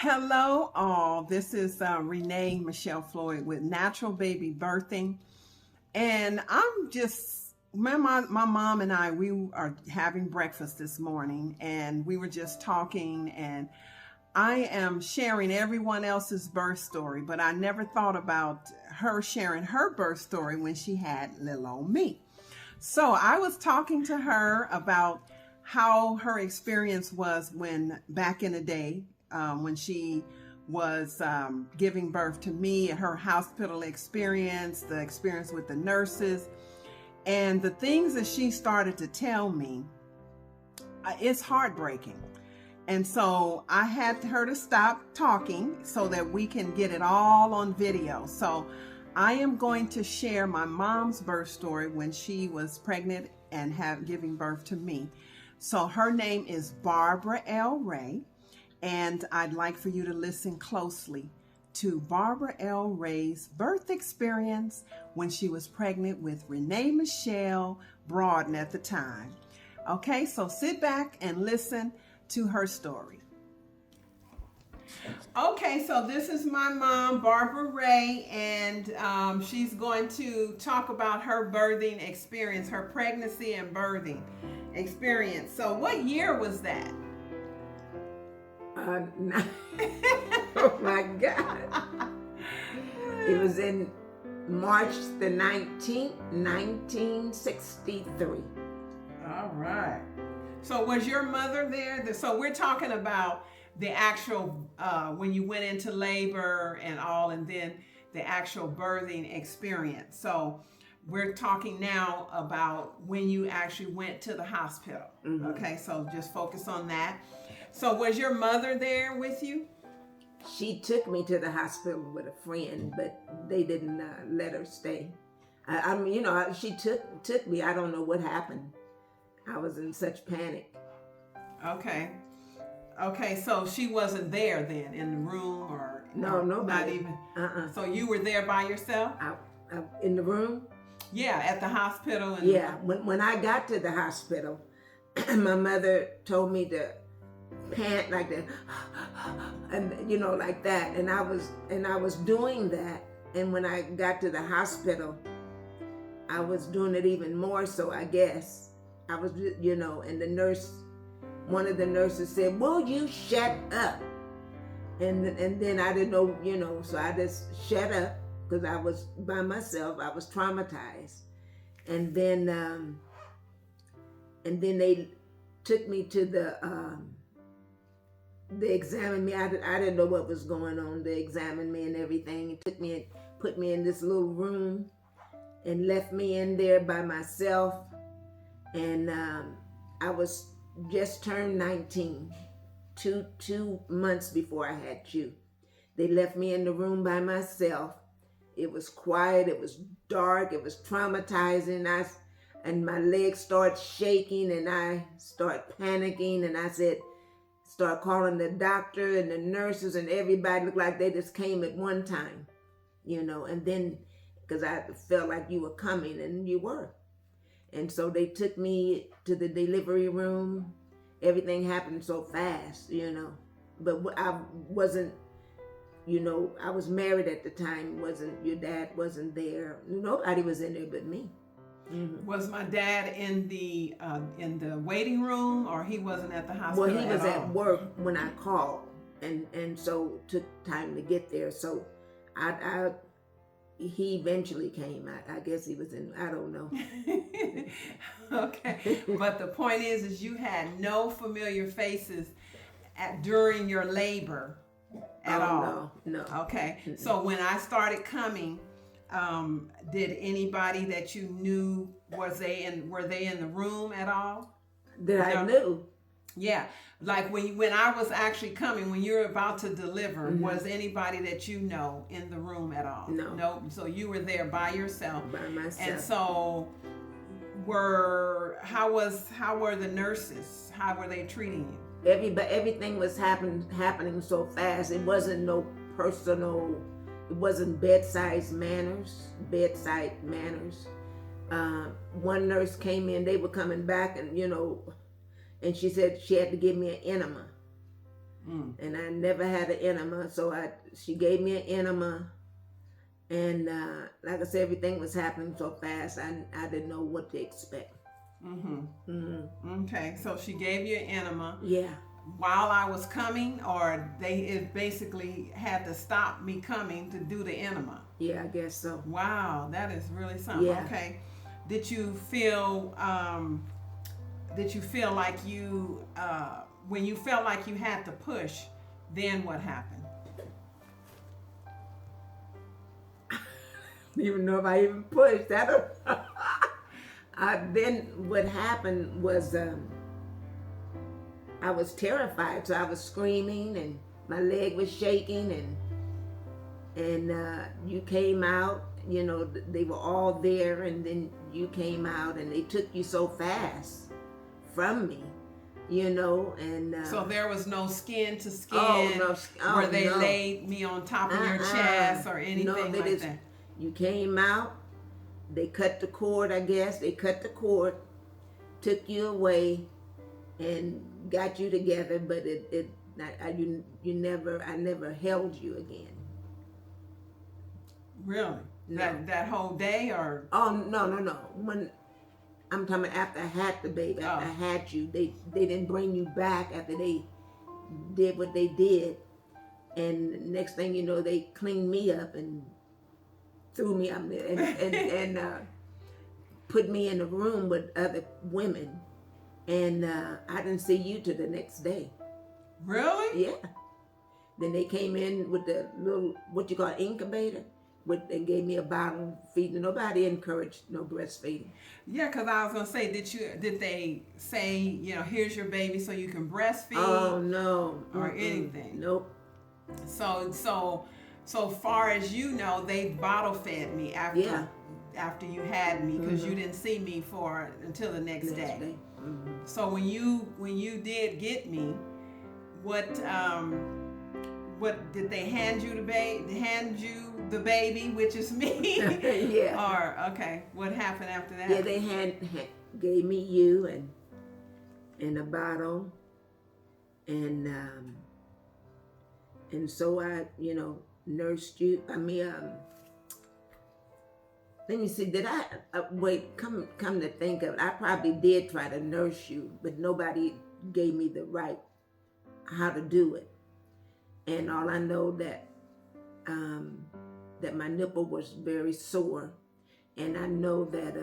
Hello, all. This is Renee Michelle Floyd with Natural Baby Birthing. And my mom and I, we are having breakfast this morning and we were just talking, and I am sharing everyone else's birth story, but I never thought about her sharing her birth story when she had little old me. So I was talking to her about how her experience was when back in the day, when she was giving birth to me, her hospital experience, the experience with the nurses, and the things that she started to tell me. It's heartbreaking. And so I had her to stop talking so that we can get it all on video. So I am going to share my mom's birth story when she was pregnant and giving birth to me. So her name is Barbara L. Ray, and I'd like for you to listen closely to Barbara L. Ray's birth experience when she was pregnant with Renee Michelle Broaden at the time. Okay, so sit back and listen to her story. Okay, so this is my mom, Barbara Ray, and she's going to talk about her birthing experience, her pregnancy and birthing experience. So what year was that? Oh my God. It was in March the 19th, 1963. All right. So was your mother there? So we're talking about the actual, when you went into labor and all, and then the actual birthing experience. So we're talking now about when you actually went to the hospital. Mm-hmm. Okay, so just focus on that. So was your mother there with you? She took me to the hospital with a friend, but they didn't let her stay. She took me. I don't know what happened. I was in such panic. Okay, so she wasn't there then in the room or nobody. Not even. So you were there by yourself? I in the room? Yeah, at the hospital. When I got to the hospital, my mother told me to pant like that, and like that, and I was doing that. And when I got to the hospital, I was doing it even more. So I guess I was, and the nurse, one of the nurses said, "Will you shut up?" And then I didn't know, so I just shut up because I was by myself. I was traumatized, and then they took me to they examined me. I didn't know what was going on. They examined me and everything. It took me and put me in this little room and left me in there by myself. And I was just turned 19, two months before I had you. They left me in the room by myself. It was quiet. It was dark. It was traumatizing. And my legs start shaking, and I start panicking. And I start calling the doctor and the nurses, and everybody looked like they just came at one time, and then because I felt like you were coming, and you were. And so they took me to the delivery room. Everything happened so fast, but I wasn't, I was married at the time. Your dad wasn't there. Nobody was in there but me. Mm-hmm. Was my dad in the waiting room, or he wasn't at the hospital? Well, he was at work when I called, and so it took time to get there. So he eventually came. I guess he was in. I don't know. Okay, but the point is you had no familiar faces during your labor at all. No. Okay, so when I started coming. Did anybody that you knew were they in the room at all? That I knew. Yeah, like when I was actually coming, when you were about to deliver, Mm-hmm. was anybody that you know in the room at all? No. Nope. So you were there by yourself. By myself. And so how were the nurses? How were they treating you? Everything was happening so fast. It wasn't no personal. It wasn't bedside manners. One nurse came in, they were coming back, and and she said she had to give me an enema. And I never had an enema, so she gave me an enema, and like I said, everything was happening so fast, I didn't know what to expect. Okay, so she gave you an enema. Yeah. While I was coming, or it basically had to stop me coming to do the enema? Yeah, I guess so. Wow, that is really something. Yeah. Okay. Did you feel like you when you felt like you had to push, then what happened? I don't even know if I even pushed. Then what happened was I was terrified, so I was screaming and my leg was shaking, and you came out. You know, they were all there, and then you came out, and they took you so fast from me, you know, and so there was no skin to skin. Where they laid me on top of your chest or anything like that. You came out. They cut the cord. I guess they cut the cord, took you away, and got you together. But I never held you again. Really? No. That whole day, or? Oh, no. When I'm talking about after I had the baby, after I had you, they didn't bring you back after they did what they did, and next thing you know, they cleaned me up and threw me up there and put me in a room with other women, and I didn't see you till the next day. Really? Yeah. Then they came in with the little, what you call, incubator. They gave me a bottle feeding. Nobody encouraged no breastfeeding. Yeah, because I was gonna say, did they say, you know, here's your baby so you can breastfeed? Oh no, or anything? Nope. So far as you know, they bottle fed me after you had me, because you didn't see me until the next day. So when you did get me, what did they hand you the baby, which is me? Yeah. Or okay, what happened after that? Yeah, they gave me you and a bottle, and so I, you know, nursed you. I mean, let me see. Did I wait? Come to think of it, I probably did try to nurse you, but nobody gave me the right how to do it. And all I know that my nipple was very sore, and I know that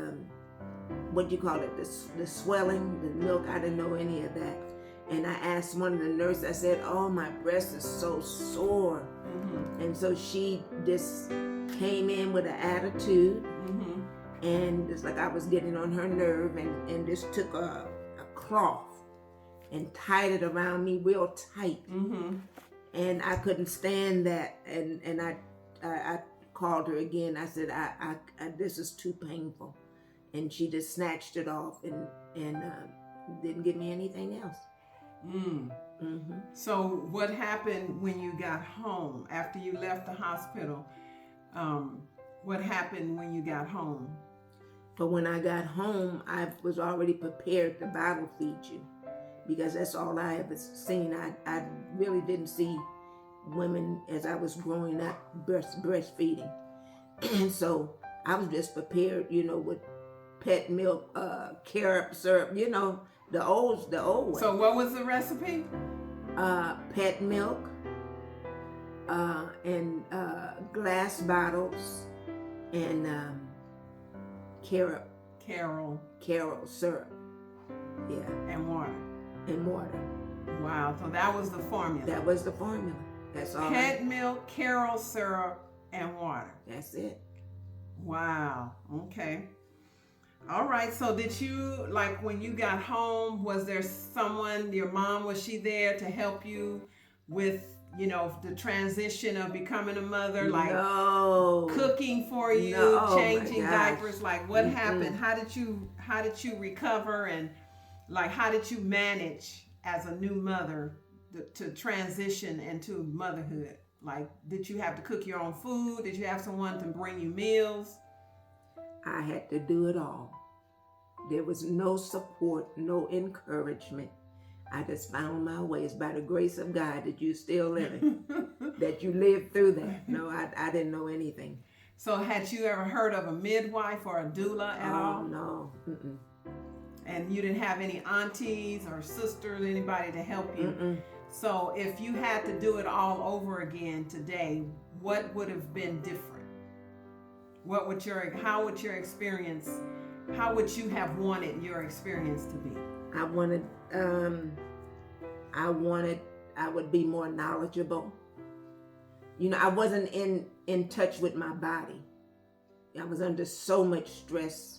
what do you call it, the swelling, the milk. I didn't know any of that, and I asked one of the nurses. I said, "Oh, my breast is so sore," and so she just came in with an attitude, and it's like I was getting on her nerve, and just took a cloth and tied it around me real tight. And I couldn't stand that, and I called her again. I said, I this is too painful, and she just snatched it off and didn't give me anything else. So what happened when you got home after you left the hospital? What happened when you got home? But when I got home, I was already prepared to bottle feed you, because that's all I ever seen. I really didn't see women as I was growing up breastfeeding. And so I was just prepared, you know, with pet milk, carrot syrup, you know, the old way. So what was the recipe? Pet milk, and glass bottles, and Carol syrup. Yeah. And water. And water. Wow. So that was the formula. That was the formula. That's all. Pet milk, Carol syrup, and water. That's it. Wow. Okay. All right. So did you, like, when you got home, was there someone, your mom, was she there to help you with, you know, the transition of becoming a mother? Like cooking for you, changing diapers? Like, what happened? How did you recover, and like, how did you manage as a new mother to transition into motherhood? Like, did you have to cook your own food? Did you have someone to bring you meals? I had to do it all. There was no support, no encouragement. I just found my way. It's by the grace of God that you're still living, that you lived through that. No, I didn't know anything. So had you ever heard of a midwife or a doula at all? Oh, no. Mm-mm. And you didn't have any aunties or sisters, anybody to help you? Mm-mm. So if you had to do it all over again today, what would have been different? How would you have wanted your experience to be? I would be more knowledgeable. You know, I wasn't in touch with my body. I was under so much stress.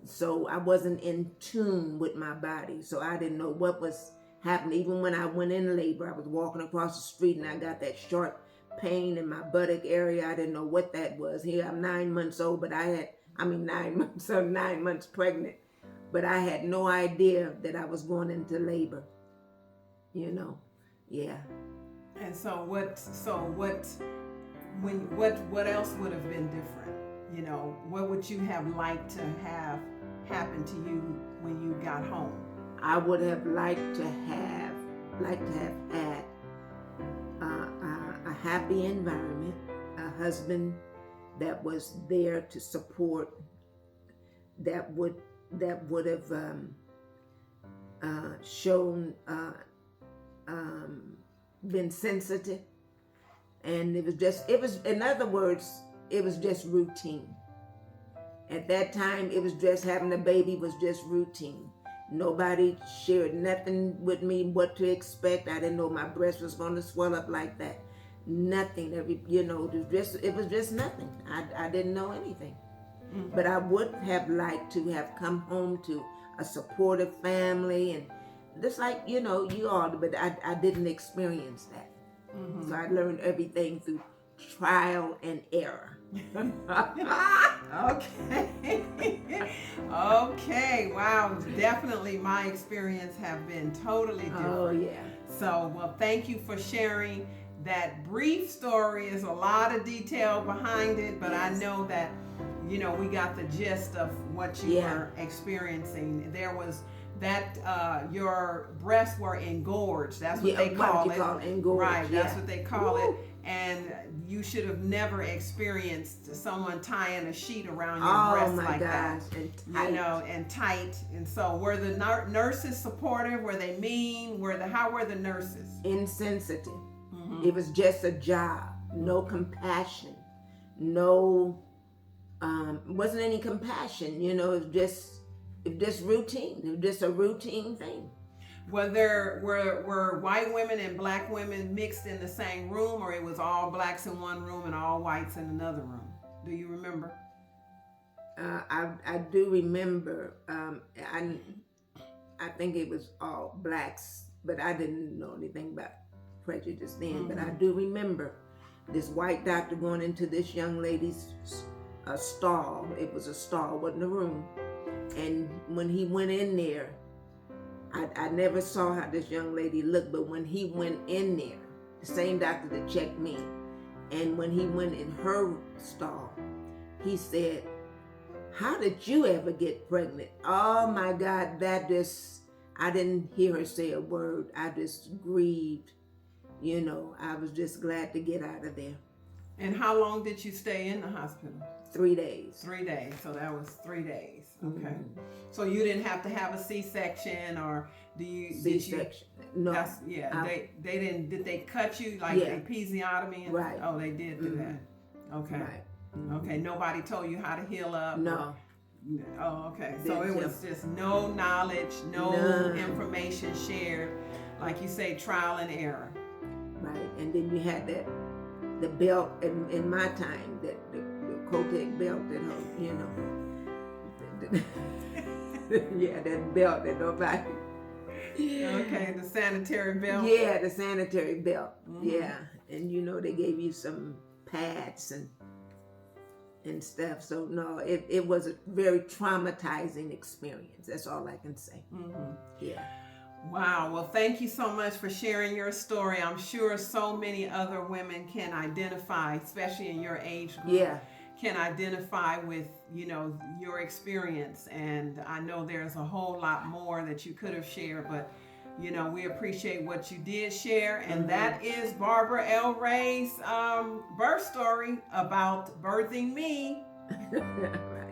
So I wasn't in tune with my body. So I didn't know what was happening. Even when I went in labor, I was walking across the street and I got that sharp pain in my buttock area. I didn't know what that was. Here I'm 9 months old, but 9 months pregnant. But I had no idea that I was going into labor. You know, yeah. And what else would have been different? You know, what would you have liked to have happen to you when you got home? I would have liked to have had a happy environment, a husband that was there to support, that would have shown been sensitive, and it was in other words, it was just routine. At that time, it was just having a baby was just routine. Nobody shared nothing with me what to expect. I didn't know my breast was going to swell up like that. Nothing. It was just nothing. I didn't know anything. Mm-hmm. But I would have liked to have come home to a supportive family, and just like, you all, but I didn't experience that. Mm-hmm. So I learned everything through trial and error. Okay. Wow. Definitely my experience have been totally different. Oh, yeah. So, well, thank you for sharing that brief story. Is a lot of detail behind it, but yes. I know that, we got the gist of what you were experiencing. There was that your breasts were engorged. That's what they call it. Engorged. Right. That's what they call it. And you should have never experienced someone tying a sheet around your breast like that. And tight. And tight. And so were the nurses supportive? Were they mean? How were the nurses? Insensitive. Mm-hmm. It was just a job. No compassion. No, wasn't any compassion. It was just routine. It was just a routine thing. Were white women and black women mixed in the same room, or it was all blacks in one room and all whites in another room? Do you remember? I do remember. I think it was all blacks, but I didn't know anything about prejudice then. Mm-hmm. But I do remember this white doctor going into this young lady's stall. It was a stall, wasn't a room. And when he went in there, I never saw how this young lady looked, but when he went in there, the same doctor that checked me, and when he went in her stall, he said, "How did you ever get pregnant?" Oh my God, I didn't hear her say a word. I just grieved. I was just glad to get out of there. And how long did you stay in the hospital? 3 days. 3 days. So that was 3 days. Okay. Mm-hmm. So you didn't have to have a C-section, or C-section? No. They didn't. Did they cut you like episiotomy? Right. Oh, they did do that. Okay. Right. Mm-hmm. Okay. Nobody told you how to heal up? No. Oh, okay. So it was just no knowledge, no information shared. Like you say, trial and error. Right. And then you had the belt in my time, the Kotek belt that belt that nobody. Okay, the sanitary belt. Yeah, the sanitary belt. Mm-hmm. Yeah, and they gave you some pads and stuff. So no, it was a very traumatizing experience. That's all I can say. Mm-hmm. Yeah. Wow. Well, thank you so much for sharing your story. I'm sure so many other women can identify, especially in your age group. Yeah. Can identify with, your experience. And I know there's a whole lot more that you could have shared, but you know, we appreciate what you did share. And that is Barbara L. Ray's birth story about birthing me. Right.